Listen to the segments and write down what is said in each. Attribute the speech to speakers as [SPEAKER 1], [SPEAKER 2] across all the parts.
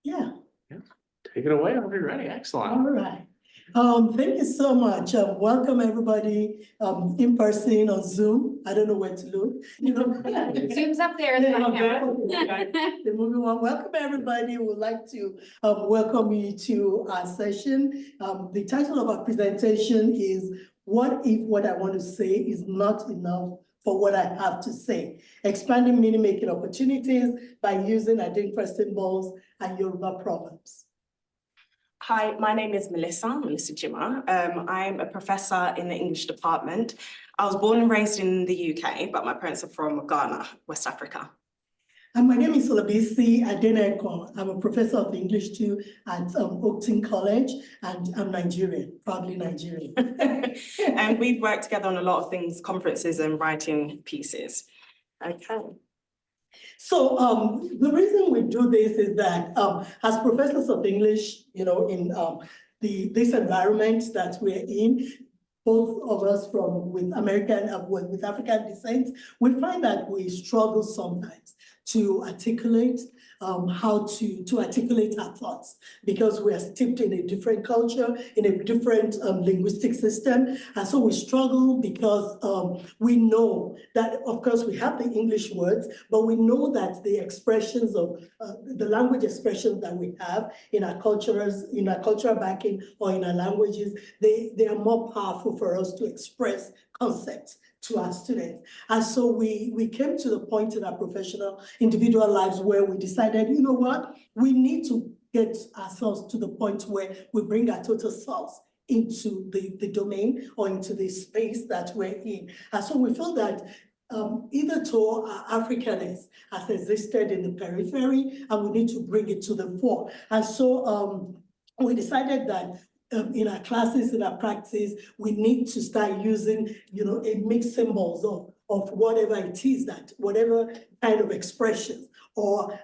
[SPEAKER 1] Yeah.
[SPEAKER 2] Yeah. Take it away. I'll be ready. Excellent.
[SPEAKER 1] All right. Thank you so much. Welcome everybody in person on Zoom. I don't know where to look.
[SPEAKER 3] Zoom's up there.
[SPEAKER 1] The movie one. Welcome everybody. We'd like to welcome you to our session. The title of our presentation is "What if what I want to say is not enough for what I have to say? Expanding meaning-making opportunities by using Adinkra symbols and Yoruba proverbs."
[SPEAKER 4] Hi, my name is Melissa Jimmer. I'm a professor in the English department. I was born and raised in the UK, but my parents are from Ghana, West Africa.
[SPEAKER 1] And my name is Olabisi Adinkra. I'm a professor of English too at Oakton College, and I'm Nigerian, proudly Nigerian.
[SPEAKER 4] And we've worked together on a lot of things, conferences and writing pieces. Okay.
[SPEAKER 1] So the reason we do this is that as professors of English, in this environment that we're in, both of us with African descent, we find that we struggle sometimes to articulate how to articulate our thoughts, because we are steeped in a different culture, in a different linguistic system. And so we struggle because we know that, of course, we have the English words, but we know that the expressions of the language expressions that we have in our cultural backing or in our languages, they are more powerful for us to express concepts to our students. And so we came to the point in our professional individual lives where we decided, you know what, we need to get ourselves to the point where we bring our total selves into the domain or into the space that we're in. And so we feel that either to our Africanness has existed in the periphery, and we need to bring it to the fore. And so we decided that in our classes, in our practice, we need to start using, a mixed symbols of whatever it is, that whatever kind of expressions or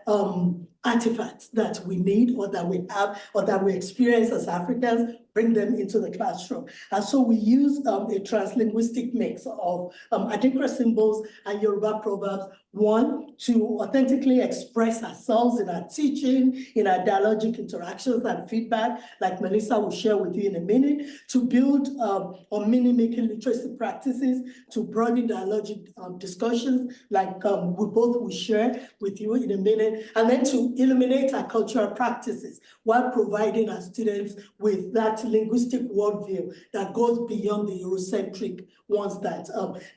[SPEAKER 1] artifacts that we need or that we have or that we experience as Africans, bring them into the classroom. And so we use a translinguistic mix of Adinkra symbols and Yoruba proverbs, one, to authentically express ourselves in our teaching, in our dialogic interactions and feedback, like Melissa will share with you in a minute, to build on meaning-making literacy practices, to broaden dialogic discussions, like we both will share with you in a minute, and then to illuminate our cultural practices while providing our students with that linguistic worldview that goes beyond the Eurocentric ones that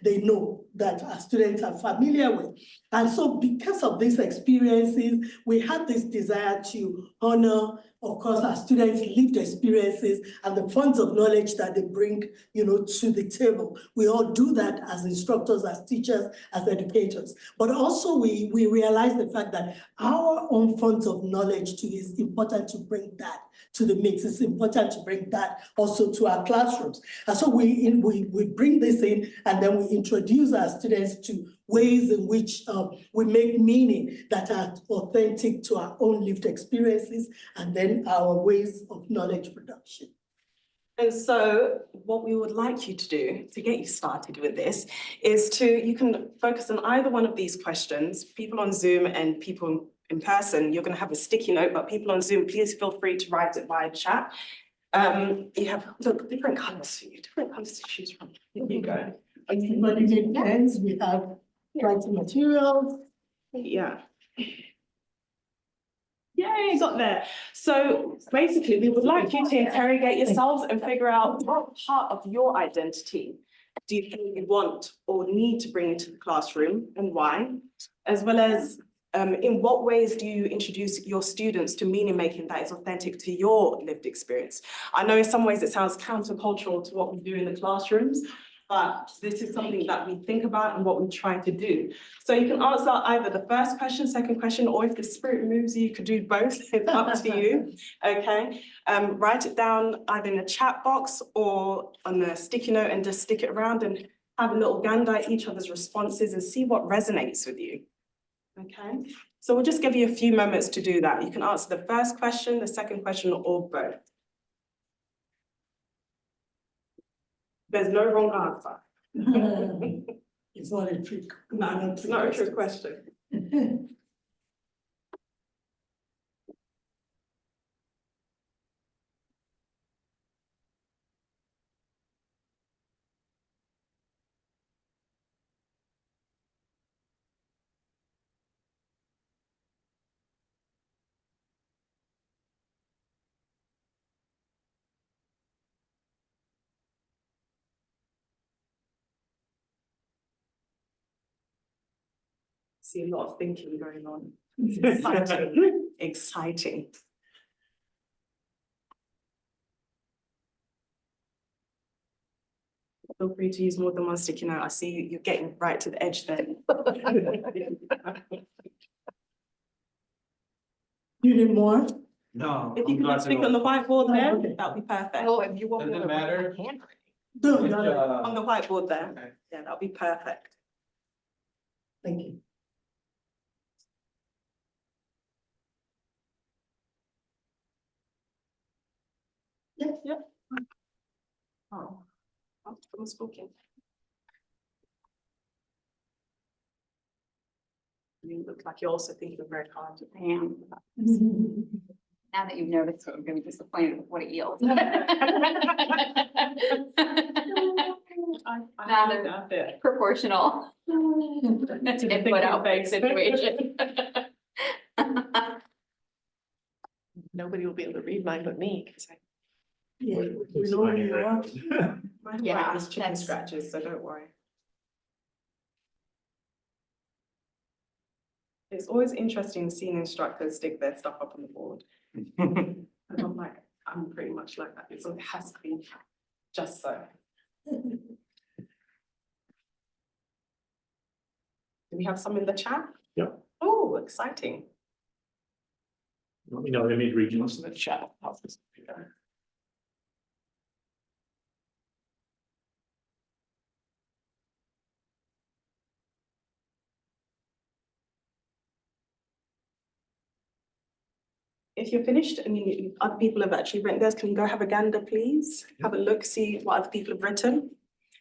[SPEAKER 1] they know, that our students are familiar with. And so because of these experiences, we had this desire to honor, of course, our students' lived experiences and the funds of knowledge that they bring, to the table. We all do that as instructors, as teachers, as educators. But also we realize the fact that our own funds of knowledge too is important to bring that to the mix. It's important to bring that also to our classrooms. And so we bring this in, and then we introduce our students to ways in which we make meaning that are authentic to our own lived experiences, and then our ways of knowledge production.
[SPEAKER 4] And so what we would like you to do to get you started with this is you can focus on either one of these questions. People on Zoom and people in person, you're going to have a sticky note, but people on Zoom, please feel free to write it via chat. You have, look, different colors for you, different colors to choose from. Here you go.
[SPEAKER 1] Everybody need pens, we have writing materials.
[SPEAKER 4] Yeah. Yay, got there. So basically, we would like you to interrogate yourselves and figure out what part of your identity do you think you want or need to bring into the classroom and why, as well as in what ways do you introduce your students to meaning making that is authentic to your lived experience? I know in some ways it sounds countercultural to what we do in the classrooms, but this is something that we think about and what we try to do. So you can answer either the first question, second question, or if the spirit moves you, you could do both. It's up to you, okay? Write it down either in a chat box or on a sticky note and just stick it around and have a little gander at each other's responses and see what resonates with you, okay? So we'll just give you a few moments to do that. You can answer the first question, the second question, or both. There's no wrong answer.
[SPEAKER 1] It's not a trick.
[SPEAKER 4] No, it's not a trick question. See a lot of thinking going on. Exciting, exciting. Feel free to use more than one sticky note. I see you're getting right to the edge there.
[SPEAKER 1] You need more?
[SPEAKER 5] No.
[SPEAKER 4] If you could stick on the whiteboard there, that would be perfect.
[SPEAKER 3] Oh, and you won't be
[SPEAKER 5] Does it
[SPEAKER 3] able to write
[SPEAKER 5] matter?
[SPEAKER 3] my handwriting.
[SPEAKER 1] No,
[SPEAKER 5] Which,
[SPEAKER 1] no,
[SPEAKER 4] On the whiteboard there,
[SPEAKER 5] okay.
[SPEAKER 4] yeah, that would be perfect.
[SPEAKER 1] thank you.
[SPEAKER 4] Oh, I'm speaking. You look like you're also thinking very hard.
[SPEAKER 3] I am. Now that you've noticed, I'm gonna be disappointed with what it yields.
[SPEAKER 4] I
[SPEAKER 3] Not
[SPEAKER 4] have
[SPEAKER 3] a-
[SPEAKER 4] that bit.
[SPEAKER 3] Proportional. Input output situation.
[SPEAKER 6] Nobody will be able to read mine but me, because I.
[SPEAKER 1] Yeah, we know who you are.
[SPEAKER 4] My
[SPEAKER 3] Yeah,
[SPEAKER 4] handwriting is chicken
[SPEAKER 3] that's-
[SPEAKER 4] scratches, so don't worry. It's always interesting seeing instructors stick their stuff up on the board. And I'm like, I'm pretty much like that. It has to be just so. Do we have some in the chat?
[SPEAKER 2] Yep.
[SPEAKER 4] Oh, exciting.
[SPEAKER 2] Let me know, they need regionals in the chat. I'll just do that.
[SPEAKER 4] If you're finished and other people have actually written theirs, can you go have a gander, please? Have a look, see what other people have written.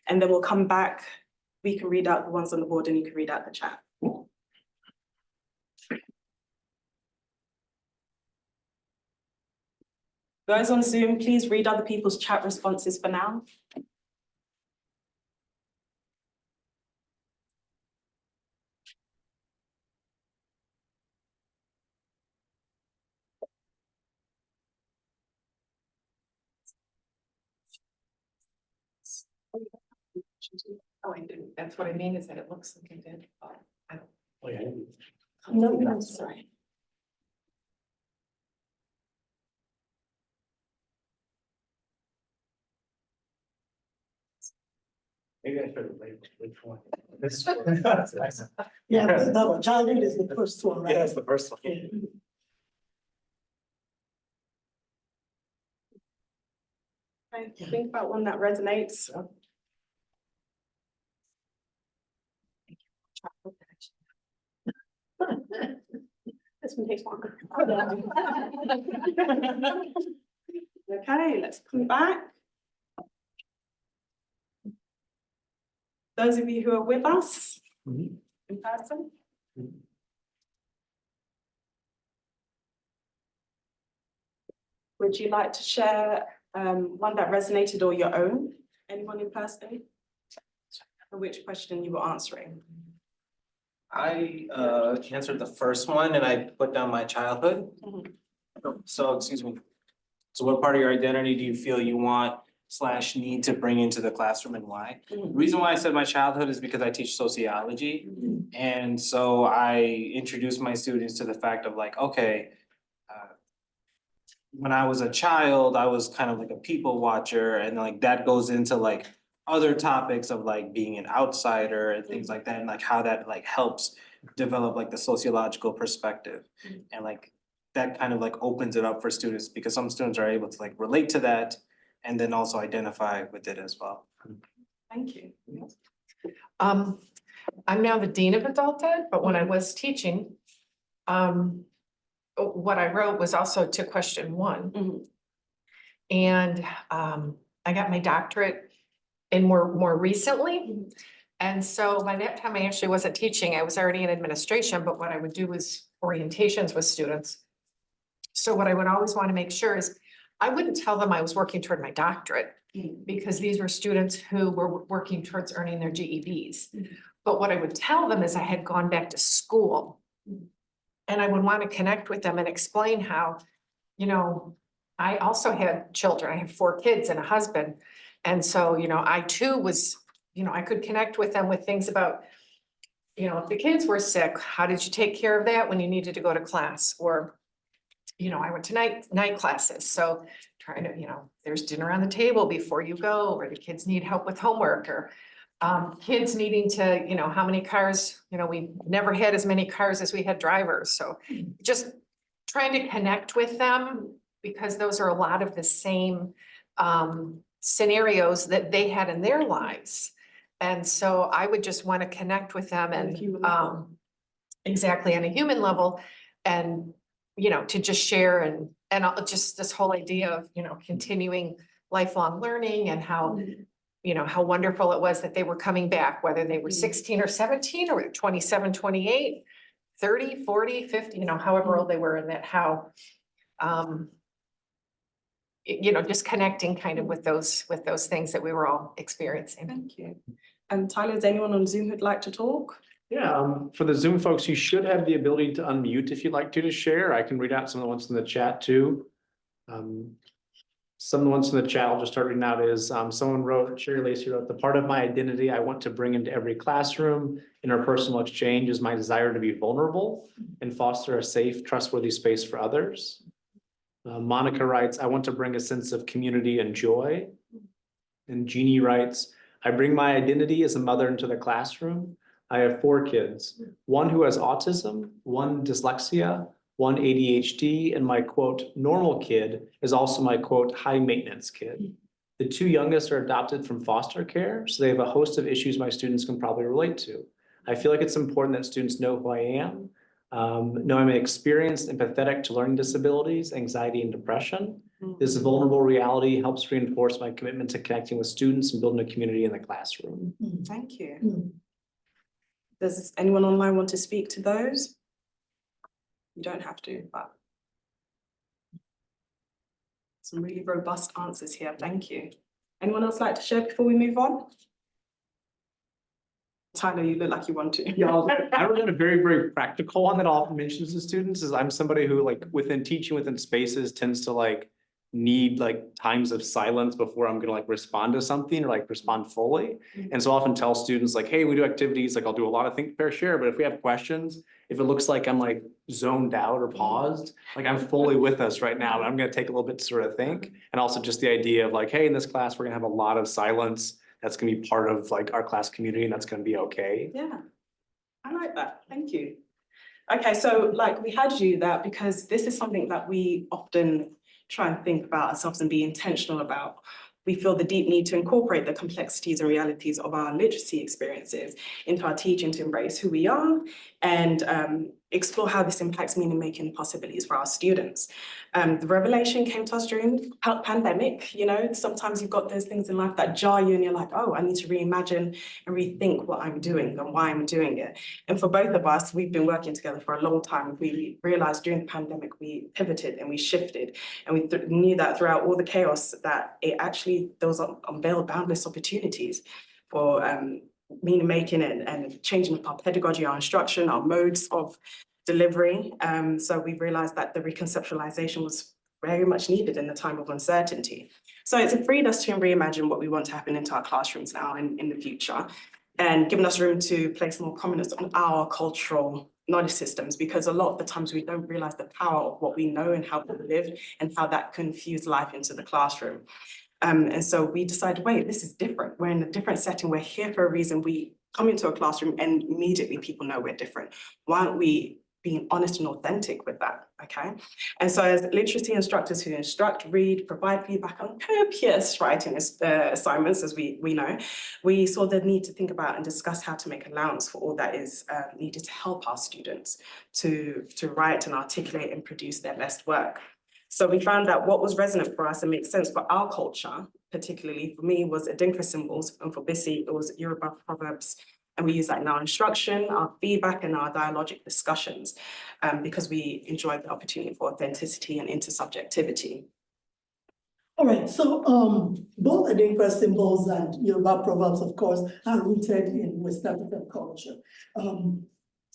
[SPEAKER 4] And then we'll come back. We can read out the ones on the board and you can read out the chat. Guys on Zoom, please read other people's chat responses for now.
[SPEAKER 6] Oh, I didn't, that's what I mean, is that it looks like I did, but I don't.
[SPEAKER 2] Oh, yeah.
[SPEAKER 1] No, that's right.
[SPEAKER 2] Maybe I should label which one. This
[SPEAKER 1] Yeah, the childhood is the first one, right?
[SPEAKER 2] Yeah, that's the first one.
[SPEAKER 1] Yeah.
[SPEAKER 4] Okay, think about one that resonates. This one takes longer. Okay, let's come back. Those of you who are with us
[SPEAKER 2] Mhm.
[SPEAKER 4] in person.
[SPEAKER 2] Mhm.
[SPEAKER 4] Would you like to share one that resonated or your own? Anyone in person? For which question you were answering?
[SPEAKER 5] I answered the first one and I put down my childhood.
[SPEAKER 4] Mhm.
[SPEAKER 5] So, excuse me. So what part of your identity do you feel you want / need to bring into the classroom and why? The
[SPEAKER 4] Mhm.
[SPEAKER 5] reason why I said my childhood is because I teach sociology. And so I introduce my students to the fact of like, okay, when I was a child, I was kind of like a people watcher and like that goes into like other topics of like being an outsider and things like that and like how that like helps develop like the sociological perspective. And like that kind of like opens it up for students because some students are able to like relate to that and then also identify with it as well.
[SPEAKER 4] Thank you.
[SPEAKER 6] I'm now the dean of adult ed, but when I was teaching, what I wrote was also to question one.
[SPEAKER 4] Mhm.
[SPEAKER 6] And I got my doctorate in more recently. And so by that time, I actually wasn't teaching, I was already in administration, but what I would do was orientations with students. So what I would always want to make sure is, I wouldn't tell them I was working toward my doctorate, because these were students who were working towards earning their GEDs. But what I would tell them is I had gone back to school. And I would want to connect with them and explain how, you know, I also had children, I have 4 kids and a husband. And so, you know, I too was, you know, I could connect with them with things about you know, if the kids were sick, how did you take care of that when you needed to go to class? Or, you know, I went to night classes, so trying to, you know, there's dinner on the table before you go, or the kids need help with homework, or kids needing to, you know, how many cars, you know, we never had as many cars as we had drivers, so just trying to connect with them, because those are a lot of the same scenarios that they had in their lives. And so I would just want to connect with them
[SPEAKER 4] On a
[SPEAKER 6] and
[SPEAKER 4] human level.
[SPEAKER 6] exactly on a human level, and, you know, to just share and just this whole idea of, you know, continuing lifelong learning, and how, you know, how wonderful it was that they were coming back, whether they were 16 or 17 or 27, 28, 30, 40, 50, you know, however old they were, and that how, you know, just connecting kind of with those things that we were all experiencing.
[SPEAKER 4] Thank you. And Tyler, is anyone on Zoom who'd like to talk?
[SPEAKER 2] Yeah, for the Zoom folks, you should have the ability to unmute if you'd like to share. I can read out some of the ones in the chat too. Some of the ones in the chat I'll just start reading out is, someone wrote, Sherry Lacey wrote, the part of my identity I want to bring into every classroom interpersonal exchange is my desire to be vulnerable and foster a safe, trustworthy space for others. Monica writes, I want to bring a sense of community and joy. And Jeannie writes, I bring my identity as a mother into the classroom. I have 4 kids, one who has autism, one dyslexia, one ADHD, and my quote, normal kid is also my quote, high maintenance kid. The 2 youngest are adopted from foster care, so they have a host of issues my students can probably relate to. I feel like it's important that students know who I am, know I'm experienced, empathetic to learning disabilities, anxiety, and depression. This vulnerable reality helps reinforce my commitment to connecting with students and building a community in the classroom.
[SPEAKER 4] Thank you. Does anyone online want to speak to those? You don't have to, but some really robust answers here. Thank you. Anyone else like to share before we move on? Tyler, you look like you want to.
[SPEAKER 2] Yeah, I was a very, very practical one that I'll often mention to students is I'm somebody who like within teaching within spaces tends to like need like times of silence before I'm gonna like respond to something or like respond fully. And so I often tell students like, hey, we do activities, like I'll do a lot of think, pair, share, but if we have questions, if it looks like I'm like zoned out or paused, like I'm fully with us right now, but I'm gonna take a little bit to sort of think. And also just the idea of like, hey, in this class, we're gonna have a lot of silence. That's gonna be part of like our class community and that's gonna be okay.
[SPEAKER 4] Yeah, I like that. Thank you. Okay, so like we had you that because this is something that we often try and think about ourselves and be intentional about. We feel the deep need to incorporate the complexities and realities of our literacy experiences into our teaching to embrace who we are and explore how this impacts meaning-making possibilities for our students. The revelation came to us during pandemic. You know, sometimes you've got those things in life that jar you and you're like, oh, I need to reimagine and rethink what I'm doing and why I'm doing it. And for both of us, we've been working together for a long time. We realized during the pandemic, we pivoted and we shifted, and we knew that throughout all the chaos that it actually, there was unveiled boundless opportunities for meaning making and changing up our pedagogy, our instruction, our modes of delivery. So we realized that the reconceptualization was very much needed in the time of uncertainty. So it's freed us to reimagine what we want to happen into our classrooms now and in the future, and given us room to place more prominence on our cultural knowledge systems, because a lot of the times we don't realize the power of what we know and how we live and how that can fuse life into the classroom. And so we decided, wait, this is different. We're in a different setting. We're here for a reason. We come into a classroom and immediately people know we're different. Why aren't we being honest and authentic with that, okay? And so as literacy instructors who instruct, read, provide feedback on copious writing assignments, as we know, we saw the need to think about and discuss how to make allowance for all that is needed to help our students to write and articulate and produce their best work. So we found out what was resonant for us and makes sense for our culture, particularly for me, was Adinkra symbols, and for Bissy, it was Yoruba proverbs. And we use that in our instruction, our feedback, and our dialogic discussions, because we enjoy the opportunity for authenticity and intersubjectivity.
[SPEAKER 1] All right, so both Adinkra symbols and Yoruba proverbs, of course, are rooted in West African culture.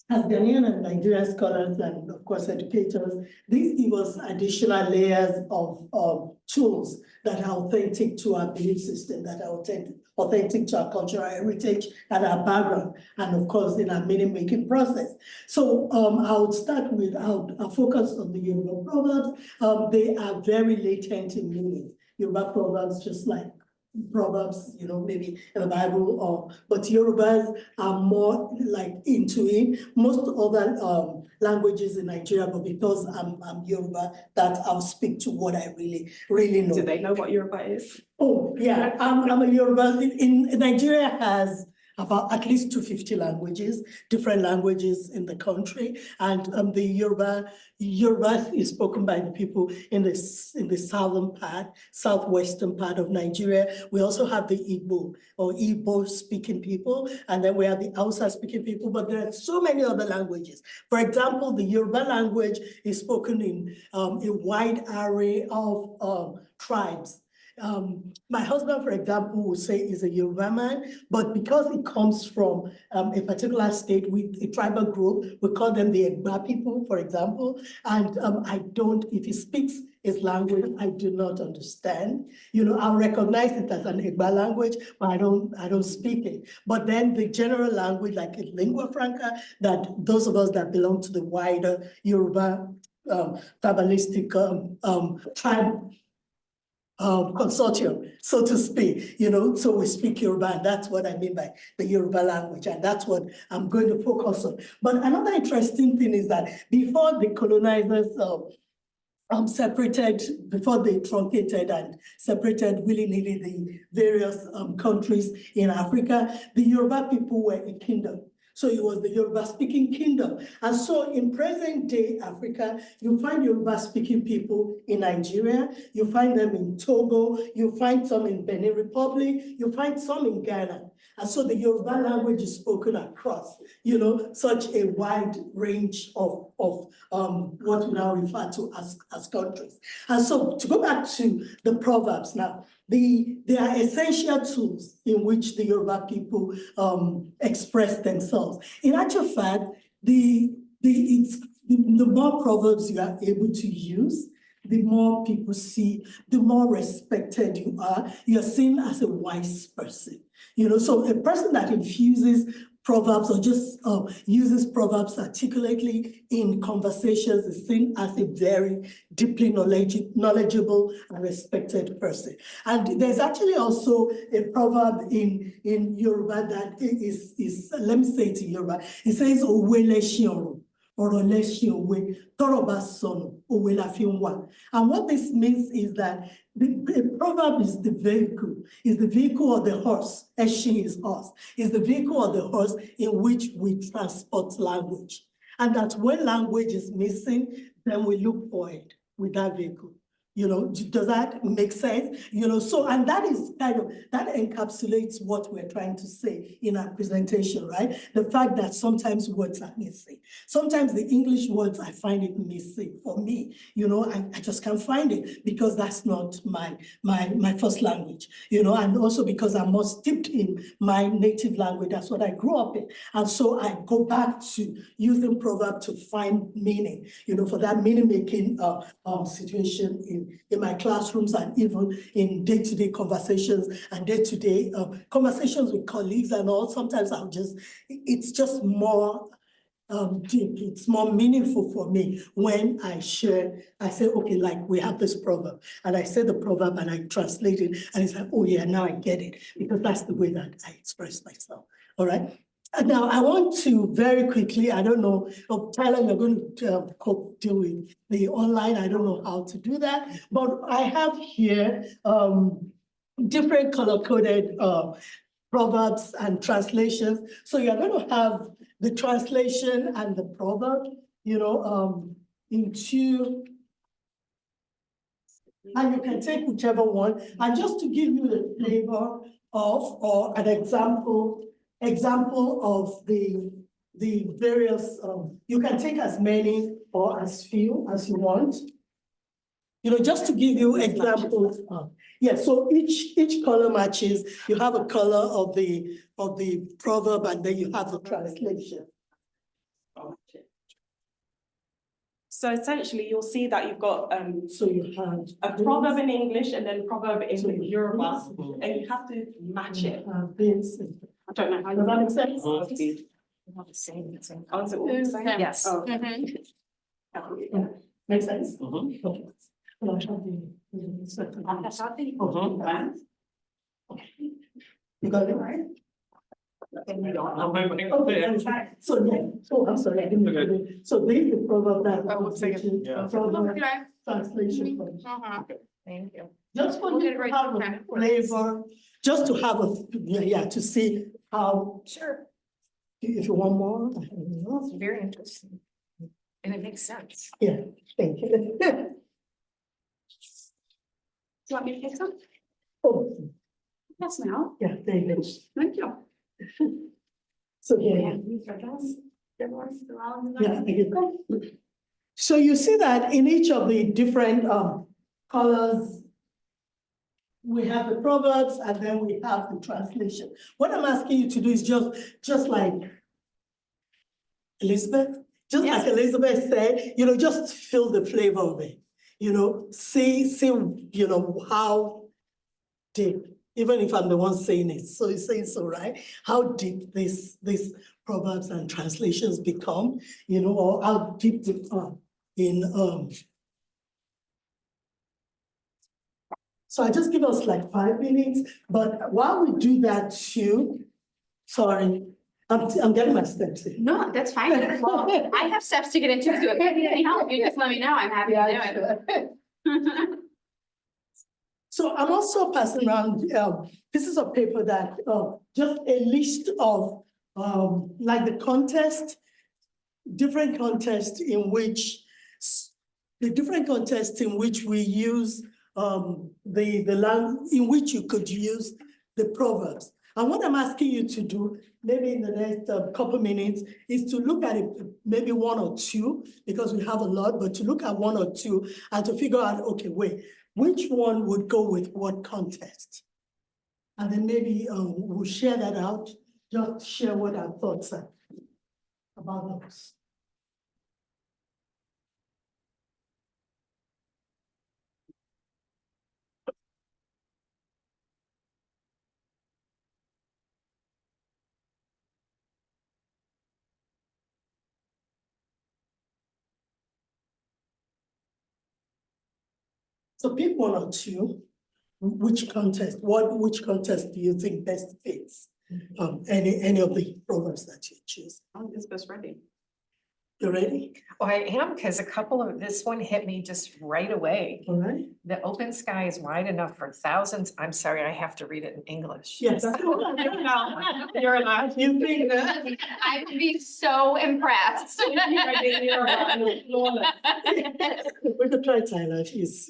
[SPEAKER 1] as Ghanaian and Nigerian scholars and of course educators, these give us additional layers of tools that are authentic to our belief system, that are authentic to our cultural heritage and our background, and of course in our meaning-making process. So I would start with our focus on the Yoruba proverbs. They are very latent in meaning. Yoruba proverbs, just like Proverbs, maybe in the Bible, but Yorubas are more like into it. Most other languages in Nigeria, but because I'm Yoruba, that I'll speak to what I really know.
[SPEAKER 4] Do they know what Yoruba is?
[SPEAKER 1] Oh, yeah, I'm a Yoruba. In Nigeria has about at least 250 languages, different languages in the country. And the Yoruba is spoken by the people in the southwestern part of Nigeria. We also have the Igbo speaking people, and then we have the Hausa speaking people, but there are so many other languages. For example, the Yoruba language is spoken in a wide array of tribes. My husband, for example, would say is a Yoruba man, but because he comes from a particular state with a tribal group, we call them the Egba people, for example. And if he speaks his language, I do not understand. I'll recognize it as an Egba language, but I don't speak it. But then the general language, like a lingua franca, that those of us that belong to the wider Yoruba tribalistic tribe consortium, so to speak, so we speak Yoruba, and that's what I mean by the Yoruba language, and that's what I'm going to focus on. But another interesting thing is that before the colonizers before they truncated and separated willy-nilly the various countries in Africa, the Yoruba people were a kingdom. So it was the Yoruba-speaking kingdom. And so in present-day Africa, you find Yoruba-speaking people in Nigeria, you find them in Togo, you find some in Benin Republic, you find some in Ghana. And so the Yoruba language is spoken across, such a wide range of what we now refer to as countries. And so to go back to the proverbs now, they are essential tools in which the Yoruba people express themselves. In actual fact, the more proverbs you are able to use, the more people see, the more respected you are. You're seen as a wise person. So a person that infuses proverbs or just uses proverbs articulately in conversations is seen as a very deeply knowledgeable and respected person. And there's actually also a proverb in Yoruba that is let me say it in Yoruba. It says, "Owele shioro." And what this means is that the proverb is the vehicle of the horse. Eshin is horse, is the vehicle of the horse in which we transport language. And that when language is missing, then we look for it with that vehicle. Does that make sense? And that is that encapsulates what we're trying to say in our presentation, right? The fact that sometimes words are missing. Sometimes the English words, I find it missing for me. I just can't find it because that's not my first language, and also because I'm more steeped in my native language. That's what I grew up in. And so I go back to using proverb to find meaning, for that meaning-making situation in my classrooms and even in day-to-day conversations and day-to-day conversations with colleagues and all. Sometimes it's just more deep, it's more meaningful for me when I say, okay, like we have this proverb, and I say the proverb and I translate it, and it's like, oh yeah, now I get it, because that's the way that I express myself, all right? And now I want to very quickly, I don't know, Tyler, you're going to deal with the online, I don't know how to do that, but I have here different color-coded proverbs and translations. So you're going to have the translation and the proverb, into, and you can take whichever one. And just to give you the flavor of, or an example of the various, you can take as many or as few as you want. Just to give you examples. Yeah, so each color matches. You have a color of the proverb, and then you have the translation.
[SPEAKER 4] So essentially, you'll see that you've got
[SPEAKER 1] So you have.
[SPEAKER 4] a proverb in English and then proverb
[SPEAKER 1] So
[SPEAKER 4] in
[SPEAKER 1] you
[SPEAKER 4] Yoruba,
[SPEAKER 1] have
[SPEAKER 4] and you have to match it.
[SPEAKER 1] this.
[SPEAKER 4] I don't know how
[SPEAKER 1] Does that make sense?
[SPEAKER 4] Oh, is it all the same?
[SPEAKER 6] Yes.
[SPEAKER 4] Oh,
[SPEAKER 3] Mhm.
[SPEAKER 1] Makes sense?
[SPEAKER 5] Mhm.
[SPEAKER 1] Okay. Well, I have the- Okay. You got it right? Okay, I'm sorry. So, yeah, I'm sorry, I didn't. get it. So this is proverb that.
[SPEAKER 6] Oh, one second.
[SPEAKER 5] Yeah.
[SPEAKER 1] Proverb
[SPEAKER 3] Okay.
[SPEAKER 1] translation.
[SPEAKER 6] Thank you.
[SPEAKER 1] Just for
[SPEAKER 6] We'll
[SPEAKER 1] you
[SPEAKER 6] get it
[SPEAKER 1] to
[SPEAKER 6] right
[SPEAKER 1] have
[SPEAKER 6] back.
[SPEAKER 1] a flavor, just to have a, yeah, to see how,
[SPEAKER 6] Sure.
[SPEAKER 1] if you want more.
[SPEAKER 6] It's very interesting. And it makes sense.
[SPEAKER 1] Yeah, thank you.
[SPEAKER 3] Do you want me to take some?
[SPEAKER 1] Oh,
[SPEAKER 3] Yes, now.
[SPEAKER 1] yeah, there you go.
[SPEAKER 3] Thank you.
[SPEAKER 1] So, yeah. Yeah, I get that. So you see that in each of the different colors, we have the proverbs and then we have the translation. What I'm asking you to do is just like Elizabeth, just like Elizabeth said, just feel the flavor of it. See, how deep, even if I'm the one saying it, so it's saying so, right? How deep these proverbs and translations become, or how deep they are in So I just give us like 5 minutes, but while we do that too, sorry, I'm getting my steps in.
[SPEAKER 3] No, that's fine. Well, I have steps to get into, so if you need any help, you just let me know. I'm happy to do it.
[SPEAKER 1] So I'm also passing around pieces of paper that just a list of like the different contests in which we use the language in which you could use the proverbs. And what I'm asking you to do, maybe in the next couple minutes, is to look at it, maybe one or two, because we have a lot, but to look at one or two and to figure out, okay, wait, which one would go with what contest? And then maybe we'll share that out, just share what our thoughts are about those. So pick one or two. Which contest do you think best fits? Any of the programs that you choose?
[SPEAKER 4] I'm just ready.
[SPEAKER 1] You ready?
[SPEAKER 6] Well, I am, because this one hit me just right away.
[SPEAKER 1] All right.
[SPEAKER 6] The open sky is wide enough for thousands. I'm sorry, I have to read it in English.
[SPEAKER 1] Yes.
[SPEAKER 4] You're allowed.
[SPEAKER 1] You think that?
[SPEAKER 3] I would be so impressed.
[SPEAKER 1] We could try Tyler. She's.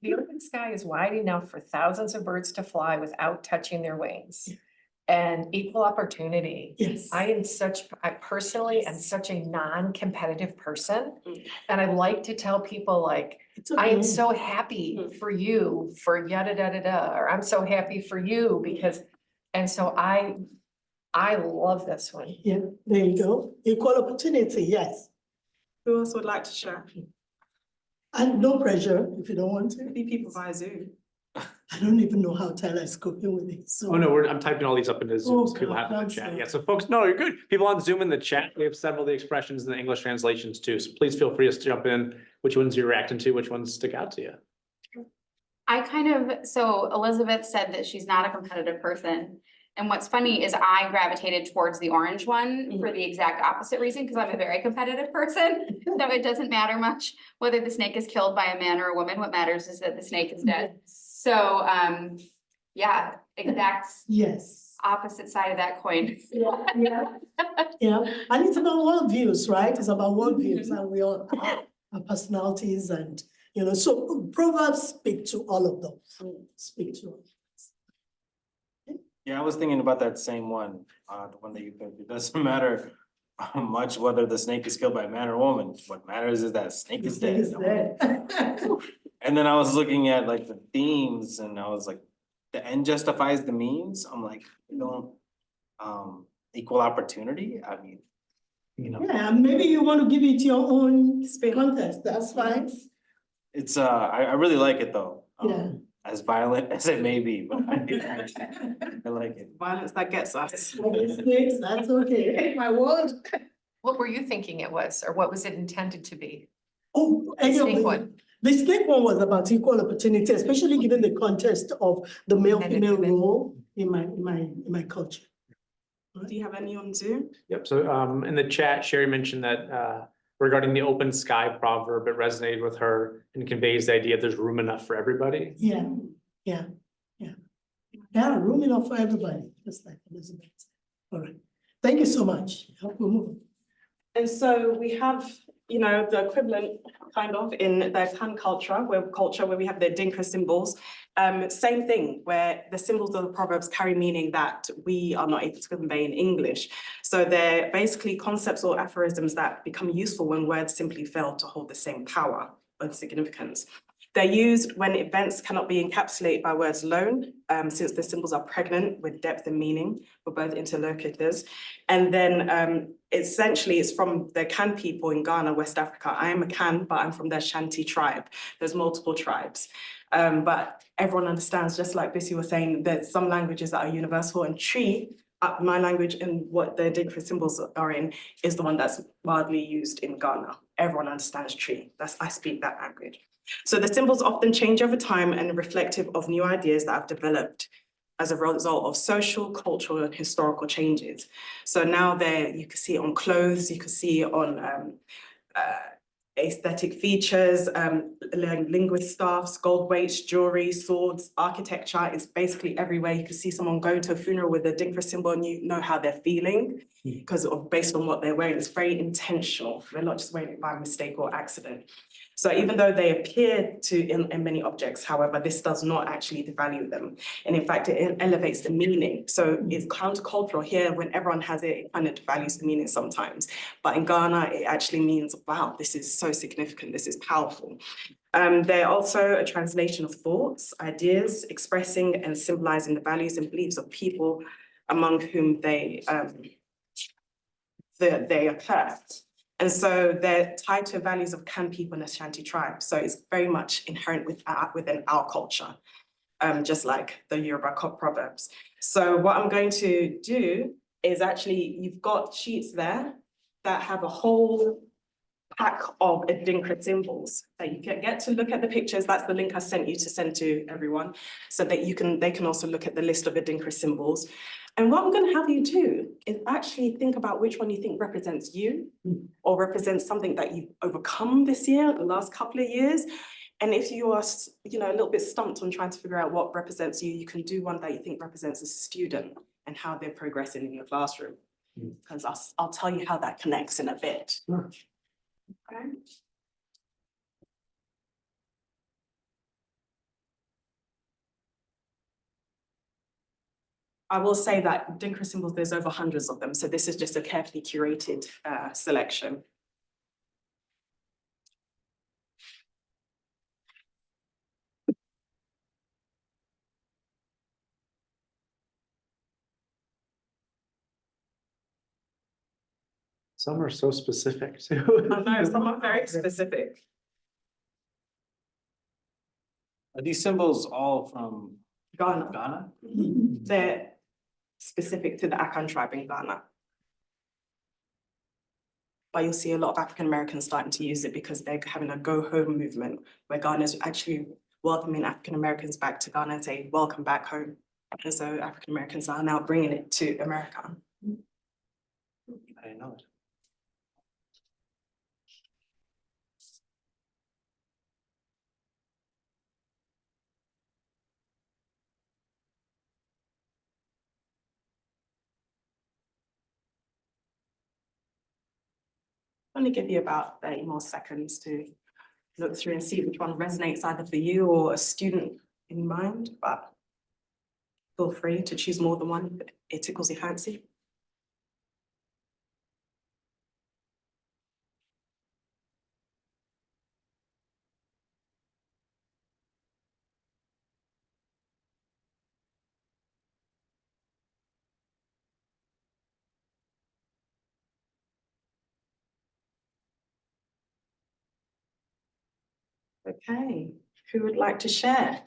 [SPEAKER 6] The open sky is wide enough for thousands of birds to fly without touching their wings. And equal opportunity.
[SPEAKER 1] Yes.
[SPEAKER 6] I personally am such a non-competitive person. And I like to tell people like,
[SPEAKER 1] It's
[SPEAKER 6] I am
[SPEAKER 1] okay.
[SPEAKER 6] so happy for you for yada da da da, or I'm so happy for you because, and so I love this one.
[SPEAKER 1] Yeah, there you go. Equal opportunity, yes.
[SPEAKER 4] Who else would like to share?
[SPEAKER 1] And no pressure if you don't want to.
[SPEAKER 4] Maybe people via Zoom.
[SPEAKER 1] I don't even know how Tyler is coping with it. So.
[SPEAKER 2] Oh, no, I'm typing all these up into Zoom, so people
[SPEAKER 1] God,
[SPEAKER 2] have in the
[SPEAKER 1] I'm
[SPEAKER 2] chat.
[SPEAKER 1] sorry.
[SPEAKER 2] Yeah, so folks, no, you're good. People on Zoom in the chat, we have several of the expressions in the English translations too. So please feel free to jump in, which ones you're reacting to, which ones stick out to you.
[SPEAKER 3] So Elizabeth said that she's not a competitive person. And what's funny is I gravitated towards the orange one for the exact opposite reason, because I'm a very competitive person. So it doesn't matter much whether the snake is killed by a man or a woman. What matters is that the snake is dead. So, yeah, exact
[SPEAKER 1] Yes.
[SPEAKER 3] opposite side of that coin.
[SPEAKER 1] Yeah, yeah. Yeah, and it's about worldviews, right? It's about worldviews and we all have personalities and, so Proverbs speak to all of those. Speak to all.
[SPEAKER 5] Yeah, I was thinking about that same one, the one that you picked. It doesn't matter much whether the snake is killed by a man or woman. What matters is that snake is dead.
[SPEAKER 1] It's there.
[SPEAKER 5] And then I was looking at like the themes and I was like, the end justifies the means. I'm like, equal opportunity. I mean, you know.
[SPEAKER 1] Yeah, maybe you want to give it your own
[SPEAKER 4] Spin.
[SPEAKER 1] context, that's fine.
[SPEAKER 5] It's I really like it though.
[SPEAKER 1] Yeah.
[SPEAKER 5] As violent as it may be, but I like it.
[SPEAKER 4] Violence that gets us.
[SPEAKER 1] Snakes, that's okay. My word.
[SPEAKER 6] What were you thinking it was, or what was it intended to be?
[SPEAKER 1] Oh, any of
[SPEAKER 6] Snake
[SPEAKER 1] the,
[SPEAKER 6] one.
[SPEAKER 1] the snake one was about equal opportunity, especially given the context of the
[SPEAKER 6] Men and
[SPEAKER 1] male-female
[SPEAKER 6] women.
[SPEAKER 1] role in my culture.
[SPEAKER 4] Do you have any on Zoom?
[SPEAKER 2] Yep, so in the chat, Sherry mentioned that regarding the open sky proverb, it resonated with her and conveys the idea there's room enough for everybody.
[SPEAKER 1] Yeah, yeah, yeah. Yeah, room enough for everybody, just like Elizabeth. All right, thank you so much. Help me move.
[SPEAKER 4] And so we have, you know, the equivalent kind of in the Kan culture where we have the Adinkra symbols. Same thing, where the symbols of the proverbs carry meaning that we are not able to convey in English. So they're basically concepts or aphorisms that become useful when words simply fail to hold the same power or significance. They're used when events cannot be encapsulated by words alone, since the symbols are pregnant with depth and meaning for both interlocutors. And then essentially it's from the Kan people in Ghana, West Africa. I am a Kan, but I'm from the Shanti tribe. There's multiple tribes. But everyone understands, just like Bissy was saying, there's some languages that are universal, and Tree, my language and what the different symbols are in, is the one that's widely used in Ghana. Everyone understands Tree. I speak that language. So the symbols often change over time and are reflective of new ideas that have developed as a result of social, cultural, and historical changes. So now you can see it on clothes, you can see it on aesthetic features, linguist staffs, gold weights, jewelry, swords, architecture. It's basically everywhere. You can see someone going to a funeral with a Adinkra symbol and you know how they're feeling because of based on what they're wearing. It's very intentional. They're not just wearing it by mistake or accident. So even though they appear to in many objects, however, this does not actually devalue them. And in fact, it elevates the meaning. So it's countercultural here when everyone has it, it kind of devalues the meaning sometimes. But in Ghana, it actually means, wow, this is so significant, this is powerful. They're also a translation of thoughts, ideas, expressing and symbolizing the values and beliefs of people among whom they occur. And so they're tied to values of Kan people and Ashanti tribe. So it's very much inherent within our culture, just like the Yoruba proverbs. So what I'm going to do is actually, you've got sheets there that have a whole pack of Adinkra symbols that you can get to look at the pictures. That's the link I sent you to send to everyone so that they can also look at the list of Adinkra symbols. And what I'm going to have you do is actually think about which one you think represents you or represents something that you've overcome this year, the last couple of years. And if you are, you know, a little bit stumped on trying to figure out what represents you, you can do one that you think represents a student and how they're progressing in your classroom. Because I'll tell you how that connects in a bit. Okay. I will say that Adinkra symbols, there's over hundreds of them. So this is just a carefully curated selection.
[SPEAKER 2] Some are so specific too.
[SPEAKER 4] I know, some are very specific.
[SPEAKER 5] Are these symbols all from
[SPEAKER 4] Ghana.
[SPEAKER 5] Ghana?
[SPEAKER 4] They're specific to the Akan tribe in Ghana. But you'll see a lot of African Americans starting to use it because they're having a go home movement where Ghana's actually welcoming African Americans back to Ghana and say, welcome back home. And so African Americans are now bringing it to America.
[SPEAKER 5] I didn't know it.
[SPEAKER 4] Only give you about 30 more seconds to look through and see which one resonates either for you or a student in mind, but feel free to choose more than one if it tickles your fancy. Okay, who would like to share?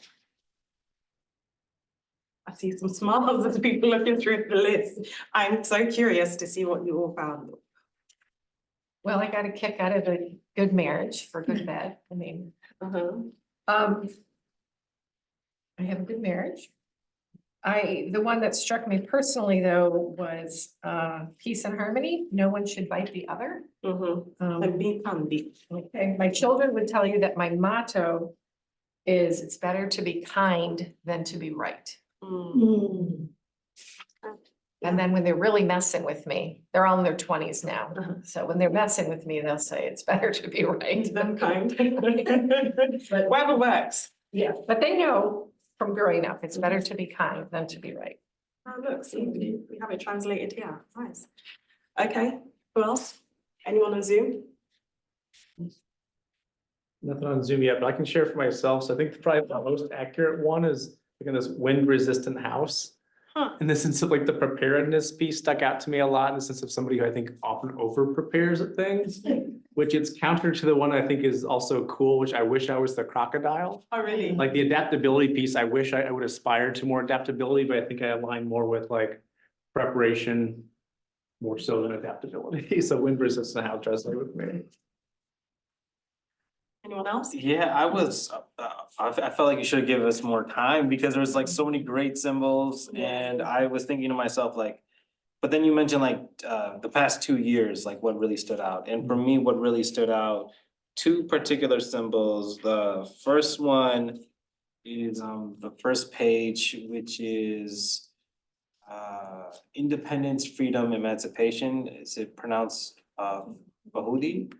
[SPEAKER 4] I see some smiles as people looking through the list. I'm so curious to see what you all found.
[SPEAKER 6] Well, I got a kick out of a good marriage for good bed. I mean, I have a good marriage. The one that struck me personally, though, was peace and harmony. No one should bite the other.
[SPEAKER 4] And be kind.
[SPEAKER 6] Okay, my children would tell you that my motto is it's better to be kind than to be right.
[SPEAKER 1] Mm.
[SPEAKER 6] And then when they're really messing with me, they're all in their twenties now. So when they're messing with me, they'll say it's better to be right.
[SPEAKER 4] Them kind.
[SPEAKER 6] But
[SPEAKER 4] Whatever works.
[SPEAKER 6] yeah, but they know from growing up, it's better to be kind than to be right.
[SPEAKER 4] Oh, look, see, we have it translated here. Nice. Okay, who else? Anyone on Zoom?
[SPEAKER 2] Nothing on Zoom yet, but I can share for myself. So I think probably the most accurate one is like in this wind resistant house.
[SPEAKER 4] Huh.
[SPEAKER 2] In the sense of like the preparedness piece stuck out to me a lot in the sense of somebody who I think often over prepares at things, which it's counter to the one I think is also cool, which I wish I was the crocodile.
[SPEAKER 4] Oh, really?
[SPEAKER 2] Like the adaptability piece, I wish I would aspire to more adaptability, but I think I align more with like preparation more so than adaptability. So wind resistant house translate with me.
[SPEAKER 4] Anyone else?
[SPEAKER 5] Yeah, I felt like you should have given us more time because there was like so many great symbols and I was thinking to myself like, but then you mentioned like the past 2 years, like what really stood out. And for me, what really stood out, two particular symbols. The first one is the first page, which is independence, freedom, emancipation. Is it pronounced Bahudi?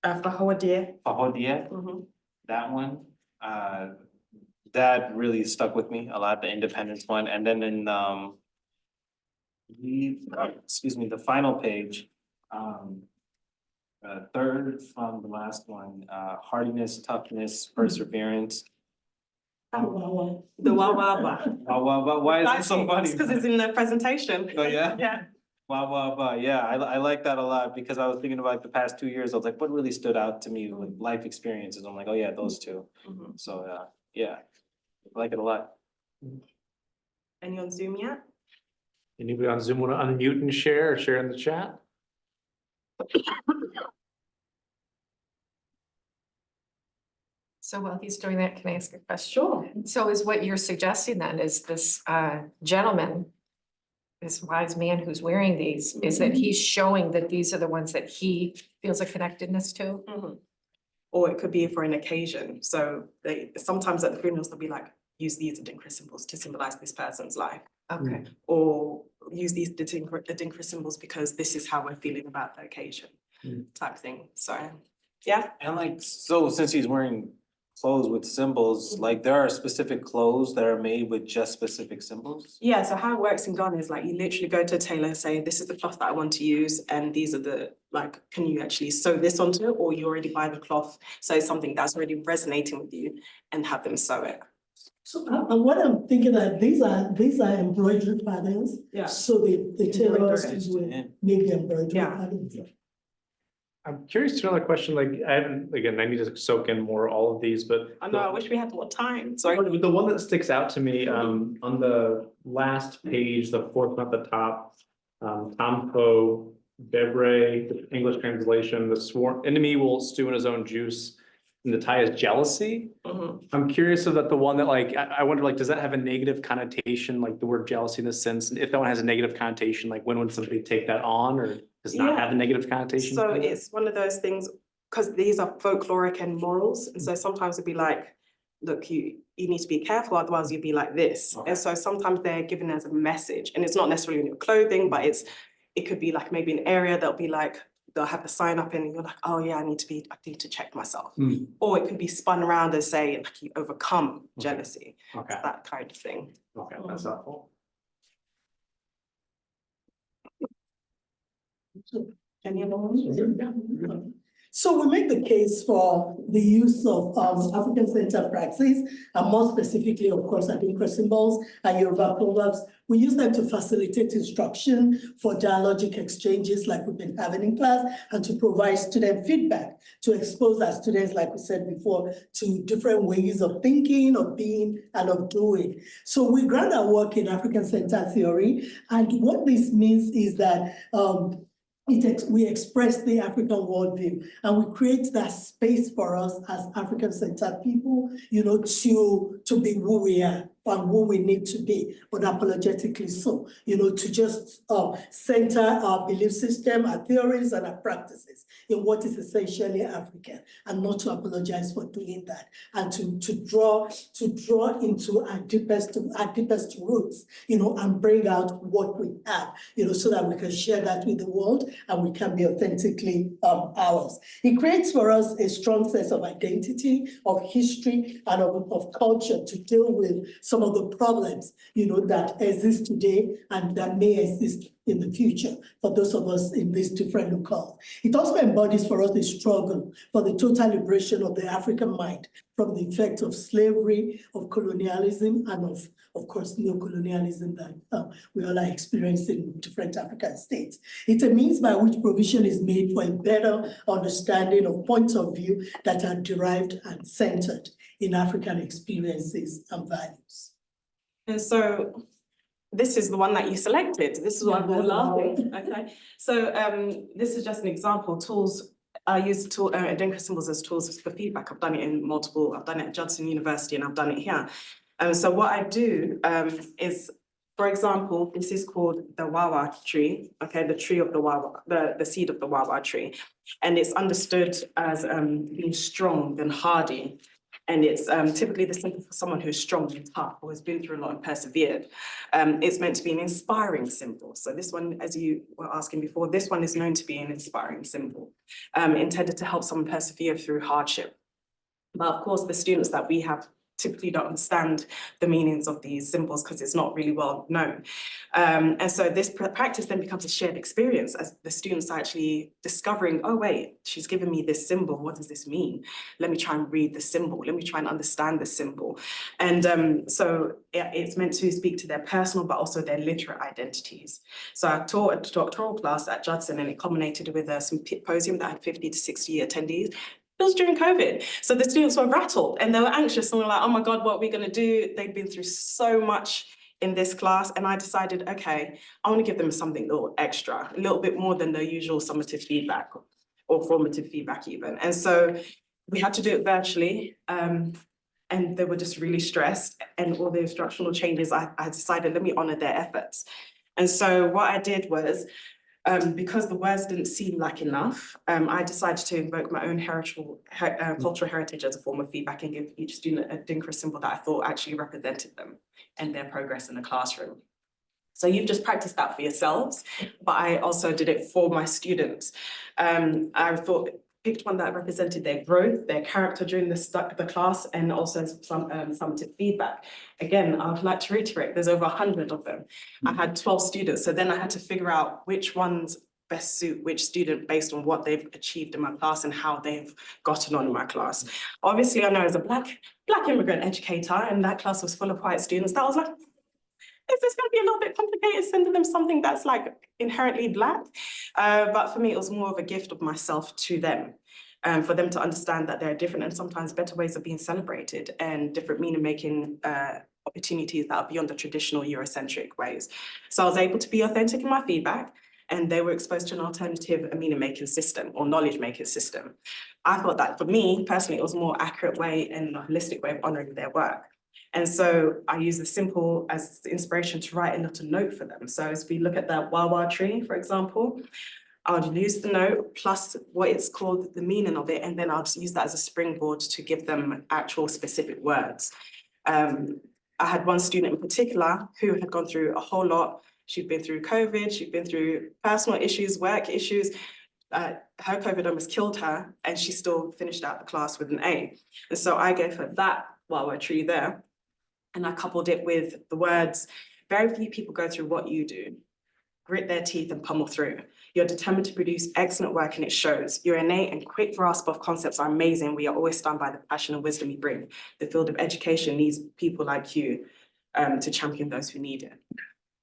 [SPEAKER 4] Fahodia.
[SPEAKER 5] Fahodia? That one, that really stuck with me a lot, the independence one, and then in the final page, third from the last one, hardiness, toughness, perseverance.
[SPEAKER 1] Oh, wow.
[SPEAKER 4] The Wawa.
[SPEAKER 5] Why is it so funny?
[SPEAKER 4] Because it's in the presentation.
[SPEAKER 5] Oh, yeah?
[SPEAKER 4] Yeah.
[SPEAKER 5] Yeah, I like that a lot because I was thinking about like the past 2 years, I was like, what really stood out to me with life experiences? I'm like, oh yeah, those two. So, yeah, I like it a lot.
[SPEAKER 4] Any on Zoom yet?
[SPEAKER 2] Anybody on Zoom want to unmute and share or share in the chat?
[SPEAKER 6] So while he's doing that, can I ask a question? Sure. So is what you're suggesting then is this gentleman, this wise man who's wearing these, is that he's showing that these are the ones that he feels a connectedness to?
[SPEAKER 4] Or it could be for an occasion. So they sometimes at the funerals, they'll be like, use these Adinkra symbols to symbolize this person's life.
[SPEAKER 6] Okay.
[SPEAKER 4] Or use these Adinkra symbols because this is how we're feeling about the occasion type thing. So, yeah.
[SPEAKER 5] And like, so since he's wearing clothes with symbols, like there are specific clothes that are made with just specific symbols?
[SPEAKER 4] Yeah, so how it works in Ghana is like you literally go to a tailor and say, this is the cloth that I want to use, and these are the, like, can you actually sew this onto it, or you already buy the cloth, so it's something that's already resonating with you, and have them sew it.
[SPEAKER 1] So what I'm thinking that these are embroidery patterns.
[SPEAKER 4] Yeah.
[SPEAKER 1] So the tailors
[SPEAKER 4] Embroidered.
[SPEAKER 1] will make the embroidery
[SPEAKER 4] Yeah.
[SPEAKER 1] patterns.
[SPEAKER 2] I'm curious to know the question, like, I haven't, again, I need to soak in more all of these, but.
[SPEAKER 4] I know, I wish we had more time, sorry.
[SPEAKER 2] The one that sticks out to me, on the last page, the fourth one at the top, Tompo, Bebre, the English translation, the sworn enemy will stew in his own juice, and the tie is jealousy. I'm curious about the one that like, I wonder, like, does that have a negative connotation, like the word jealousy in this sense? If that one has a negative connotation, like when would somebody take that on, or does not
[SPEAKER 4] Yeah.
[SPEAKER 2] have a negative connotation?
[SPEAKER 4] So it's one of those things, because these are folkloric and morals, and so sometimes it'd be like, look, you need to be careful, otherwise you'd be like this.
[SPEAKER 2] Okay.
[SPEAKER 4] And so sometimes they're given as a message, and it's not necessarily in your clothing, but it could be like maybe an area that'll be like, they'll have the sign up and you're like, oh yeah, I need to check myself. Or it could be spun around and say, like, you overcome jealousy,
[SPEAKER 2] Okay,
[SPEAKER 4] that kind of thing.
[SPEAKER 2] okay, that's helpful.
[SPEAKER 4] Any other ones?
[SPEAKER 1] So we make the case for the use of African centered praxis, and more specifically, of course, Adinkra symbols and Yoruba proverbs We use them to facilitate instruction for dialogic exchanges like we've been having in class, and to provide student feedback, to expose our students, like we said before, to different ways of thinking, of being, and of doing. So we ground our work in African-centered theory, and what this means is that we express the African worldview, and we create that space for us as African-centered people, to be who we are and who we need to be, but unapologetically so, to just center our belief system, our theories, and our practices in what is essentially African, and not to apologize for doing that, and to draw into our deepest roots, and bring out what we have, so that we can share that with the world and we can be authentically ours. It creates for us a strong sense of identity, of history, and of culture to deal with some of the problems, that exist today and that may exist in the future for those of us in these different locales. It also embodies for us the struggle for the total liberation of the African mind from the effect of slavery, of colonialism, and of course, neocolonialism that we all are experiencing in different African states. It's a means by which provision is made for a better understanding of points of view that are derived and centered in African experiences and values.
[SPEAKER 4] And so this is the one that you selected. This is what we're laughing. Okay. So this is just an example. Tools. I use Adinkra symbols as tools for feedback. I've done it I've done it at Judson University, and I've done it here. So what I do is, for example, this is called the Wawa tree. Okay, the tree of the Wawa, the seed of the Wawa tree, and it's understood as being strong and hardy. And it's typically the symbol for someone who's strong and tough, or has been through a lot and persevered. It's meant to be an inspiring symbol. So this one, as you were asking before, this one is known to be an inspiring symbol, intended to help someone persevere through hardship. But of course, the students that we have typically don't understand the meanings of these symbols because it's not really well known. And so this practice then becomes a shared experience as the students are actually discovering, oh wait, she's given me this symbol, what does this mean? Let me try and read the symbol, let me try and understand the symbol. And so it's meant to speak to their personal but also their literate identities. So I taught a doctoral class at Judson, and it culminated with a symposium that had 50 to 60 attendees. It was during COVID. So the students were rattled and they were anxious and were like, oh my God, what are we going to do? They'd been through so much in this class. And I decided, okay, I want to give them something a little extra, a little bit more than the usual summative feedback or formative feedback even. And so we had to do it virtually. And they were just really stressed. And all the instructional changes, I decided, let me honor their efforts. And so what I did was, because the words didn't seem like enough, I decided to invoke my own cultural heritage as a form of feedback and give each student a Adinkra symbol that I thought actually represented them and their progress in the classroom. So you've just practiced that for yourselves, but I also did it for my students. I picked one that represented their growth, their character during the class, and also some summative feedback. Again, I would like to reiterate, there's over 100 of them. I had 12 students, so then I had to figure out which ones best suit which student based on what they've achieved in my class and how they've gotten on in my class. Obviously, I know as a Black immigrant educator, and that class was full of white students, that was like, is this going to be a little bit complicated sending them something that's like inherently Black? But for me, it was more of a gift of myself to them, for them to understand that there are different and sometimes better ways of being celebrated and different meaning-making opportunities that are beyond the traditional Eurocentric ways. So I was able to be authentic in my feedback, and they were exposed to an alternative meaning-making system or knowledge-making system. I thought that for me, personally, it was a more accurate way and a holistic way of honoring their work. And so I use the symbol as the inspiration to write a little note for them. So as we look at that Wawa tree, for example, I'll use the note plus what it's called, the meaning of it, and then I'll just use that as a springboard to give them actual specific words. I had one student in particular who had gone through a whole lot. She'd been through COVID, she'd been through personal issues, work issues. Her COVID almost killed her, and she still finished out the class with an A. And so I gave her that Wawa tree there. And I coupled it with the words, very few people go through what you do, grit their teeth and pummel through. You're determined to produce excellent work, and it shows. Your innate and quick grasp of concepts are amazing. We are always stunned by the passion and wisdom you bring. The field of education needs people like you to champion those who need it.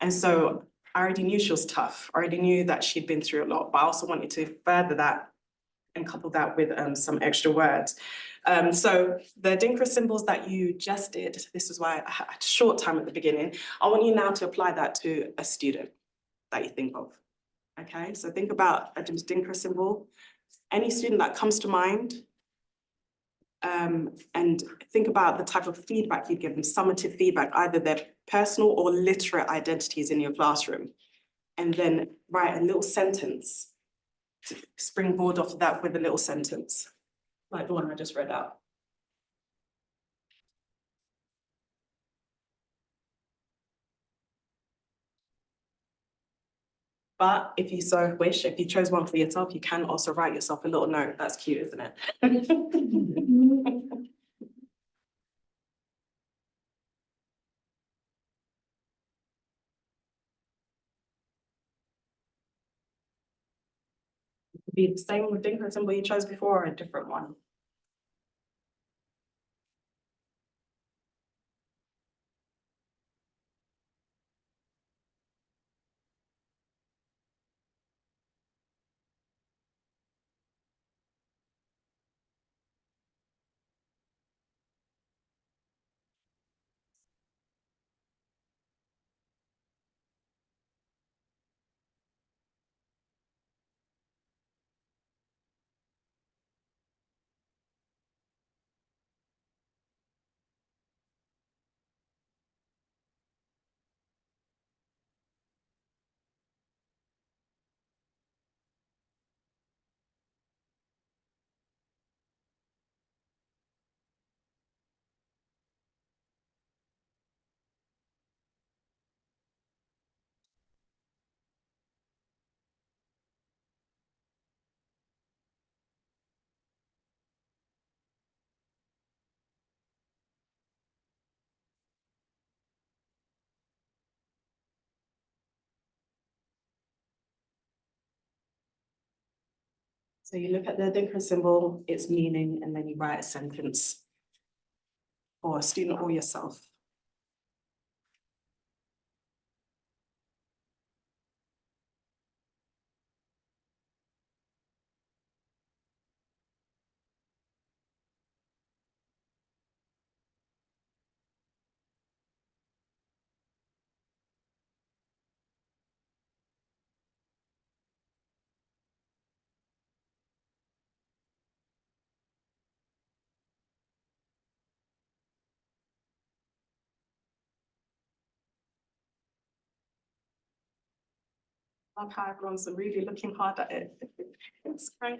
[SPEAKER 4] And so I already knew she was tough. I already knew that she'd been through a lot, but I also wanted to further that and couple that with some extra words. So the Adinkra symbols that you just did, this is why I had a short time at the beginning. I want you now to apply that to a student that you think of. Okay, so think about a Adinkra symbol, any student that comes to mind. And think about the type of feedback you'd give them, summative feedback, either their personal or literate identities in your classroom. And then write a little sentence to springboard off of that with a little sentence, like the one I just read out. But if you so wish, if you chose one for yourself, you can also write yourself a little note. That's cute, isn't it? Be the same with Adinkra symbol you chose before or a different one. So you look at the Adinkra symbol, its meaning, and then you write a sentence for a student or yourself. Love how everyone's really looking hard at it. It's great.